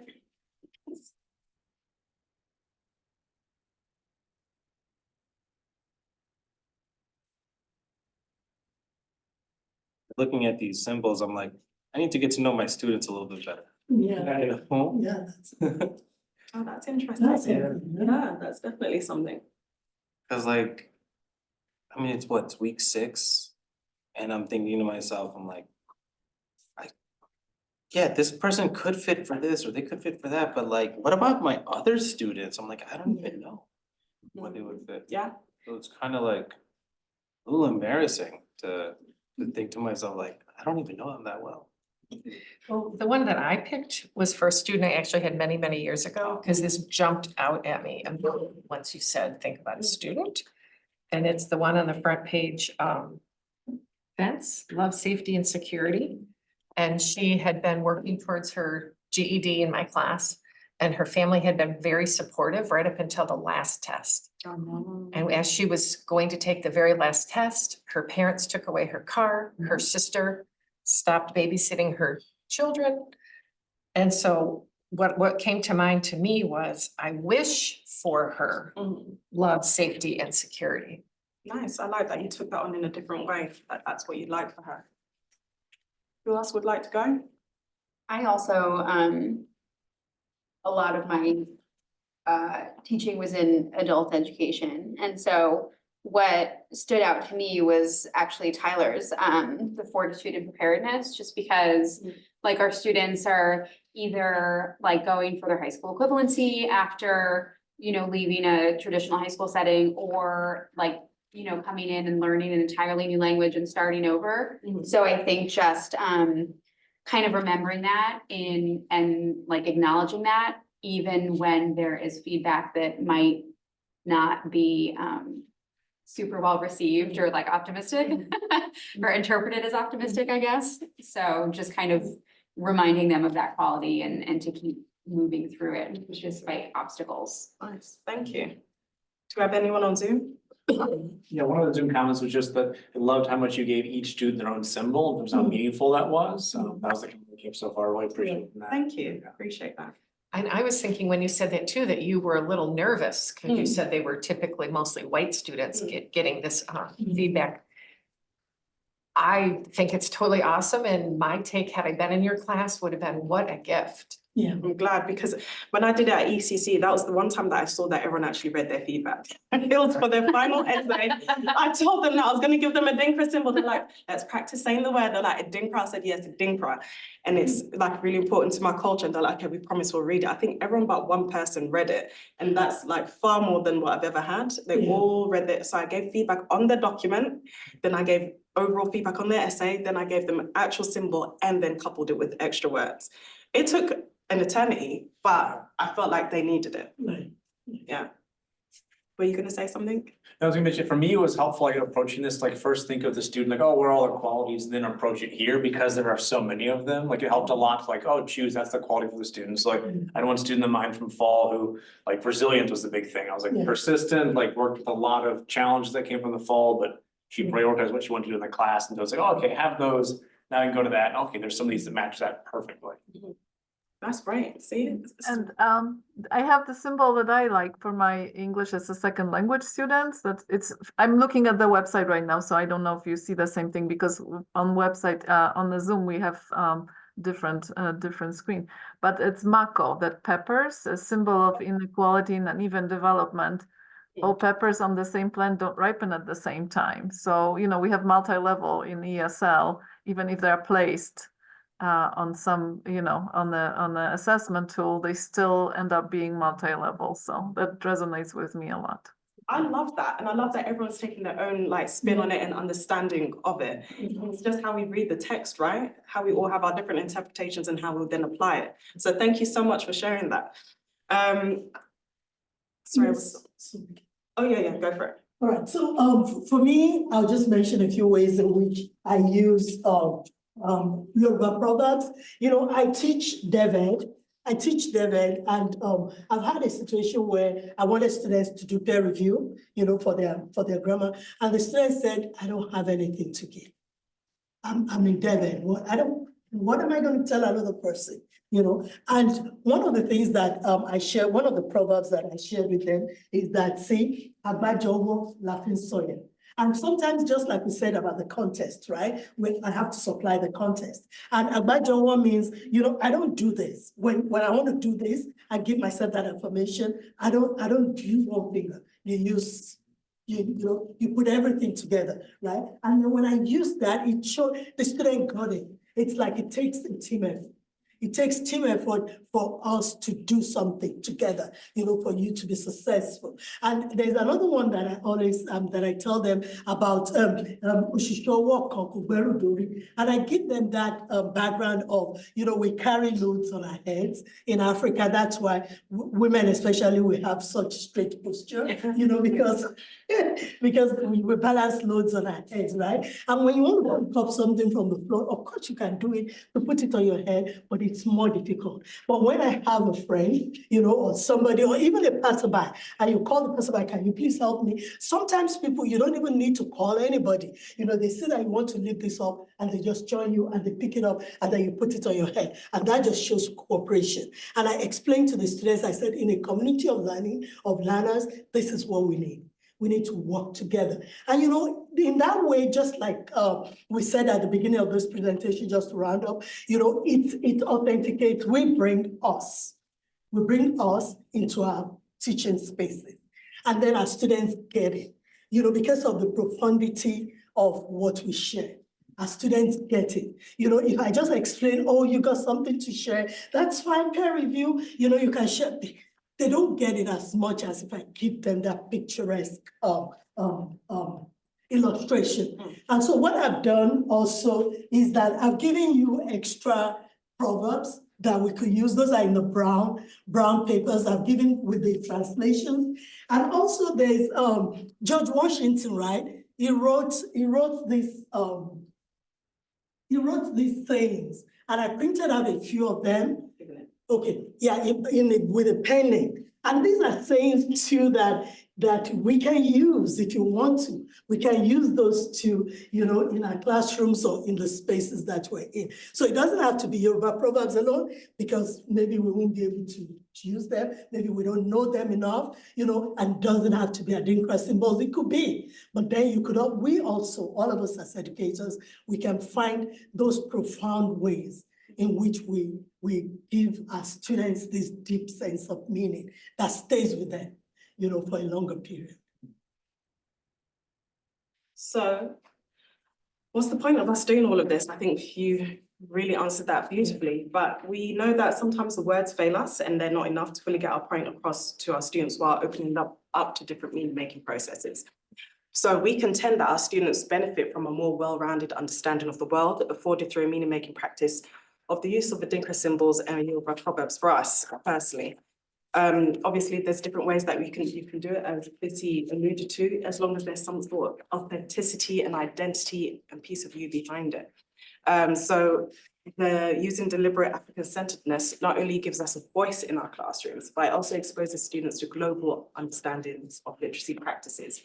[SPEAKER 5] Looking at these symbols, I'm like, I need to get to know my students a little bit better.
[SPEAKER 1] Yeah,
[SPEAKER 5] You know?
[SPEAKER 1] yeah, that's,
[SPEAKER 4] Oh, that's interesting.
[SPEAKER 1] that's it.
[SPEAKER 4] Yeah, that's definitely something.
[SPEAKER 5] Cause like, I mean, it's what, it's week 6? And I'm thinking to myself, I'm like, yeah, this person could fit for this or they could fit for that, but like, what about my other students? I'm like, I don't even know what they would fit.
[SPEAKER 4] Yeah.
[SPEAKER 5] So it's kind of like a little embarrassing to think to myself, like, I don't even know them that well.
[SPEAKER 6] Well, the one that I picked was for a student I actually had many, many years ago, because this jumped out at me. And once you said, think about a student. And it's the one on the front page, fence, love, safety and security. And she had been working towards her GED in my class. And her family had been very supportive right up until the last test. And as she was going to take the very last test, her parents took away her car, her sister stopped babysitting her children. And so what came to mind to me was, I wish for her love, safety and security.
[SPEAKER 4] Nice. I like that you took that on in a different way. That's what you'd like for her. Who else would like to go?
[SPEAKER 3] I also, a lot of my teaching was in adult education. And so what stood out to me was actually Tyler's, the fortitude and preparedness, just because like our students are either like going for their high school equivalency after, you know, leaving a traditional high school setting, or like coming in and learning an entirely new language and starting over. So I think just kind of remembering that and like acknowledging that, even when there is feedback that might not be super well received or like optimistic or interpreted as optimistic, I guess. So just kind of reminding them of that quality and to keep moving through it despite obstacles.
[SPEAKER 4] Nice, thank you. Do we have anyone on Zoom?
[SPEAKER 2] Yeah, one of the Zoom comments was just that I loved how much you gave each student their own symbol, and how meaningful that was. That was the comment that came so far. Really appreciate that.
[SPEAKER 4] Thank you, appreciate that.
[SPEAKER 6] And I was thinking when you said that too, that you were a little nervous, because you said they were typically mostly white students getting this feedback. I think it's totally awesome, and my take, had I been in your class, would have been, what a gift.
[SPEAKER 1] Yeah.
[SPEAKER 4] I'm glad, because when I did it at ECC, that was the one time that I saw that everyone actually read their feedback. It was for their final essay. I told them that I was going to give them a Adinkra symbol. They're like, let's practice saying the word. They're like, Adinkra. I said, yes, Adinkra. And it's like really important to my culture. And they're like, okay, we promise we'll read it. I think everyone but one person read it. And that's like far more than what I've ever had. They all read it. So I gave feedback on the document. Then I gave overall feedback on their essay. Then I gave them an actual symbol and then coupled it with extra words. It took an eternity, but I felt like they needed it.
[SPEAKER 1] Right.
[SPEAKER 4] Yeah. Were you gonna say something?
[SPEAKER 2] I was gonna mention, for me, it was helpful, like approaching this, like first think of the student, like, oh, what are all their qualities, and then approach it here, because there are so many of them. Like, it helped a lot to like, oh, choose, that's the quality for the students. Like, I had one student of mine from fall who, like, resilience was the big thing. I was like,
[SPEAKER 1] Yeah.
[SPEAKER 2] persistent, like worked with a lot of challenges that came from the fall, but she prioritized what she wanted to do in the class, and so it's like, oh, okay, have those, now I can go to that, okay, there's some of these that match that perfectly.
[SPEAKER 4] That's great, see?
[SPEAKER 7] And I have the symbol that I like for my English as a second language students. That I'm looking at the website right now, so I don't know if you see the same thing, because on website on the Zoom we have different screen. But it's Mako, that peppers, a symbol of inequality and uneven development. All peppers on the same plant don't ripen at the same time. So we have multi-level in ESL, even if they're placed on some, on the assessment tool, they still end up being multi-level. So that resonates with me a lot.
[SPEAKER 4] I love that. And I love that everyone's taking their own like spin on it and understanding of it. It's just how we read the text, right? How we all have our different interpretations and how we then apply it. So thank you so much for sharing that. Sorry. Oh, yeah, go for it.
[SPEAKER 1] All right, so for me, I'll just mention a few ways in which I use Yoruba proverbs. I teach DevEd, and I've had a situation where I wanted students to do peer review, for their grammar, and the student said, I don't have anything to give. I'm in DevEd. What am I going to tell another person? And one of the things that I share, one of the proverbs that I shared with them is that, see, agbajowo laughing soil. And sometimes, just like we said about the contest, right? I have to supply the contest. And agbajowo means, I don't do this. When I want to do this, I give myself that information. I don't use one finger. You put everything together, right? And then when I use that, it showed the student got it. It's like it takes a team effort. It takes team effort for us to do something together, for you to be successful. And there's another one that I always, that I tell them about, and I give them that background of, we carry loads on our heads in Africa. That's why women especially, we have such straight posture, because we balance loads on our heads, right? And when you want to pick up something from the floor, of course you can do it, to put it on your head, but it's more difficult. But when I have a friend, or somebody, or even a passerby, and you call the passerby, can you please help me? Sometimes people, you don't even need to call anybody. They say that you want to lift this up, and they just join you, and they pick it up, and then you put it on your head. And that just shows cooperation. And I explained to the students, I said, in a community of learners, this is what we need. We need to work together. And in that way, just like we said at the beginning of this presentation, just to round up, it authenticates, we bring us into our teaching spaces. And then our students get it, because of the profundity of what we share. Our students get it. If I just explain, oh, you got something to share, that's fine, peer review, you can share. they don't get it as much as if I give them that picturesque illustration. And so what I've done also is that I've given you extra proverbs that we could use. Those are in the brown papers I've given with the translations. And also there's George Washington, right? He wrote these sayings, and I printed out a few of them. Okay, yeah, with a pen name. And these are sayings too that we can use if you want to. We can use those too, in our classrooms or in the spaces that we're in. So it doesn't have to be Yoruba proverbs alone, because maybe we won't be able to use them. Maybe we don't know them enough, and doesn't have to be Adinkra symbols. It could be, but then we also, all of us as educators, we can find those profound ways in which we give our students this deep sense of meaning that stays with them, for a longer period.
[SPEAKER 4] So what's the point of us doing all of this? I think you really answered that beautifully, but we know that sometimes the words fail us and they're not enough to fully get our point across to our students while opening up to different meaning-making processes. So we contend that our students benefit from a more well-rounded understanding of the world afforded through a meaning-making practice of the use of Adinkra symbols and Yoruba proverbs for us personally. Obviously, there's different ways that you can do it, as Lizzie alluded to, as long as there's some sort of authenticity and identity and piece of you behind it. So using deliberate African-centeredness not only gives us a voice in our classrooms, but it also exposes students to global understandings of literacy practices.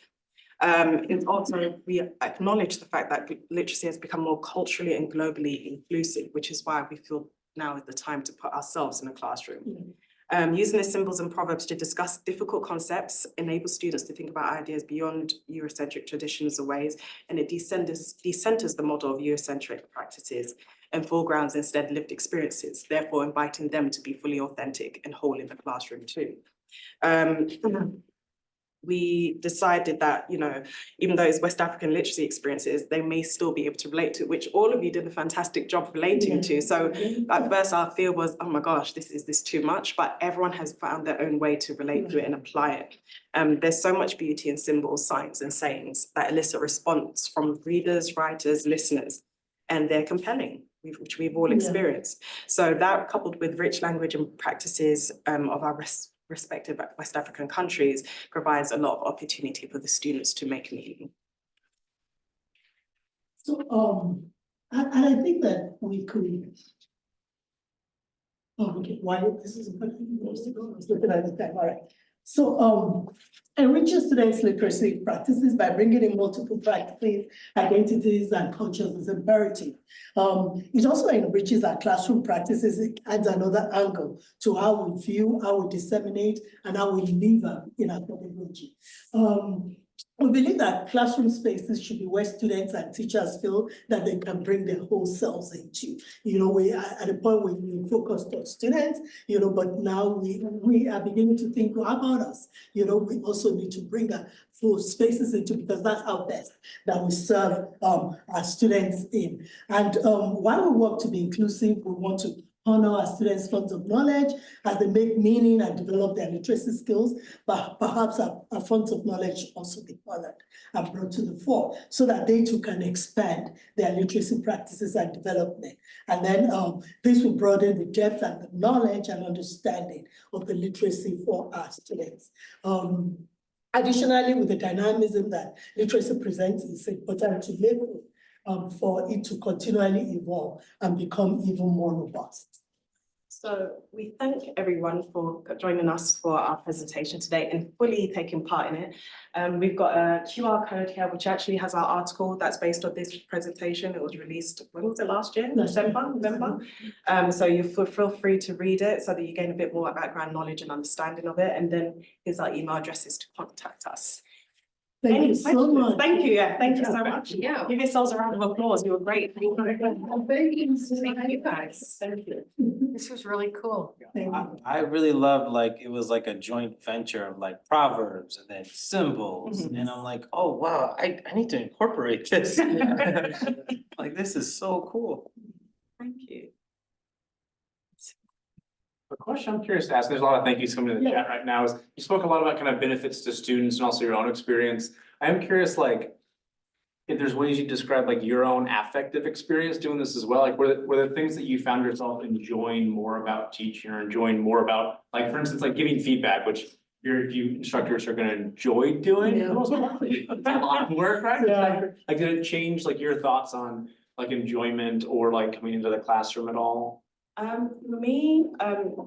[SPEAKER 4] And also, we acknowledge the fact that literacy has become more culturally and globally inclusive, which is why we feel now is the time to put ourselves in a classroom. Using the symbols and proverbs to discuss difficult concepts enables students to think about ideas beyond Eurocentric traditions and ways, and it decenters the model of Eurocentric practices and foregrounds instead lived experiences, therefore inviting them to be fully authentic and whole in the classroom too. We decided that, even though it's West African literacy experiences, they may still be able to relate to, which all of you did a fantastic job relating to. So at first our fear was, oh my gosh, is this too much? But everyone has found their own way to relate to it and apply it. There's so much beauty in symbols, signs and sayings that elicit response from readers, writers, listeners, and they're compelling, which we've all experienced. So that, coupled with rich language and practices of our respective West African countries, provides a lot of opportunity for the students to make meaning.
[SPEAKER 1] So, and I think that we could. Oh, okay, why this is a looking at the time, all right. So, enriches students' literacy practices by bringing in multiple practices, identities, and cultures is imperative. It also enriches our classroom practices. It adds another angle to how we view, how we disseminate, and how we live in our pedagogy. We believe that classroom spaces should be where students and teachers feel that they can bring their whole selves into. We are at a point where we focus on students, but now we are beginning to think, well, how about us? We also need to bring our full spaces into, because that's how best that we serve our students in. And while we work to be inclusive, we want to honor our students' funds of knowledge as they make meaning and develop their literacy skills, but perhaps our funds of knowledge should also be honored and brought to the fore so that they too can expand their literacy practices and development. And then this will broaden the depth and the knowledge and understanding of the literacy for our students. Additionally, with the dynamism that literacy presents, it's important to live with. For it to continually evolve and become even more robust.
[SPEAKER 4] So we thank everyone for joining us for our presentation today and fully taking part in it. We've got a QR code here, which actually has our article that's based on this presentation. It was released, when was it, last year? November. So you feel free to read it so that you gain a bit more background knowledge and understanding of it. And then here's our email addresses to contact us.
[SPEAKER 1] Thank you so much.
[SPEAKER 4] Thank you, thank you so much.
[SPEAKER 6] Yeah.
[SPEAKER 4] Give yourselves a round of applause. You were great. Thank
[SPEAKER 6] Thank you guys.
[SPEAKER 4] Thank you.
[SPEAKER 6] This was really cool.
[SPEAKER 5] I really loved, it was like a joint venture of proverbs and then symbols. And I'm like, oh, wow, I need to incorporate this. This is so cool.
[SPEAKER 4] Thank you.
[SPEAKER 2] A question I'm curious to ask, there's a lot of thank yous coming in the chat right now, is you spoke a lot about kind of benefits to students and also your own experience. I am curious, like, if there's ways you describe like your own affective experience doing this as well, like were there things that you found yourself enjoying more about teaching or enjoying more about, like, for instance, like giving feedback, which very few instructors are gonna enjoy doing.
[SPEAKER 1] Yeah.
[SPEAKER 2] It's a lot of work, right?
[SPEAKER 1] Yeah.
[SPEAKER 2] Like, did it change like your thoughts on like enjoyment or like coming into the classroom at all?
[SPEAKER 4] For me,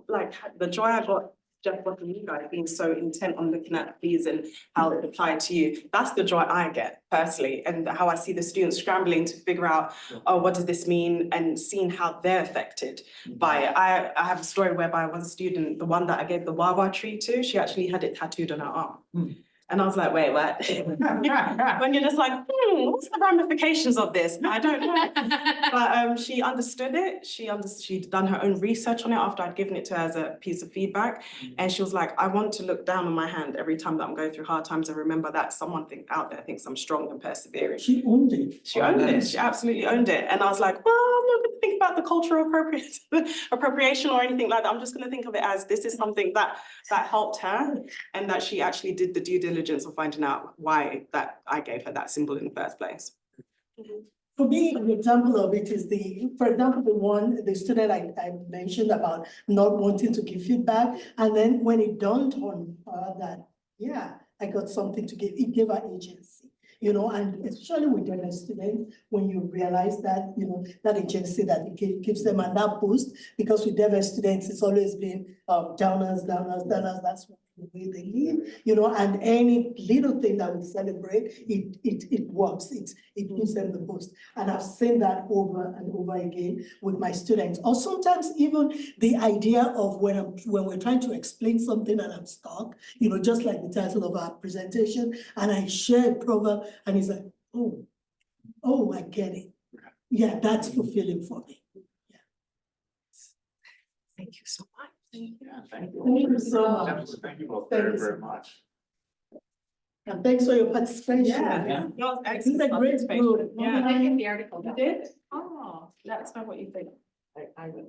[SPEAKER 4] like the joy I got just watching you guys being so intent on looking at these and how it applied to you, that's the joy I get personally, and how I see the students scrambling to figure out, oh, what does this mean, and seeing how they're affected by it. I have a story whereby one student, the one that I gave the Wawa tree to, she actually had it tattooed on her arm. And I was like, wait, what? When you're just like, what's the ramifications of this? I don't know. But she understood it. She'd done her own research on it after I'd given it to her as a piece of feedback. And she was like, I want to look down on my hand every time that I'm going through hard times and remember that someone out there thinks I'm strong and persevering.
[SPEAKER 1] She owned it.
[SPEAKER 4] She owned it. She absolutely owned it. And I was like, well, I'm not going to think about the cultural appropriation or anything like that. I'm just going to think of it as this is something that helped her, and that she actually did the due diligence of finding out why that I gave her that symbol in the first place.
[SPEAKER 1] For me, an example of it is for example, the student I mentioned about not wanting to give feedback. And then when it dawned on her that, yeah, I got something to give, it gave her agency. And especially with younger students, when you realize that, that agency that it gives them and that boost, because with diverse students, it's always been downers, that's the way they live, and any little thing that we celebrate, it works, it gives them the boost. And I've seen that over and over again with my students. Or sometimes even the idea of when we're trying to explain something and I'm stuck, just like the title of our presentation, and I share a proverb and he's like, oh, I get it. Yeah, that's fulfilling for me.
[SPEAKER 6] Thank you so much.
[SPEAKER 2] Yeah, thank you.
[SPEAKER 1] Thank you so much.
[SPEAKER 2] Absolutely. Thank you both
[SPEAKER 1] Thank
[SPEAKER 2] very,
[SPEAKER 1] you so
[SPEAKER 2] very much.
[SPEAKER 1] And thanks for your participation.
[SPEAKER 4] Yeah.
[SPEAKER 1] This is a great group.
[SPEAKER 4] Yeah.
[SPEAKER 3] I get the article.
[SPEAKER 4] You did? Oh, let us know what you think.
[SPEAKER 6] I would.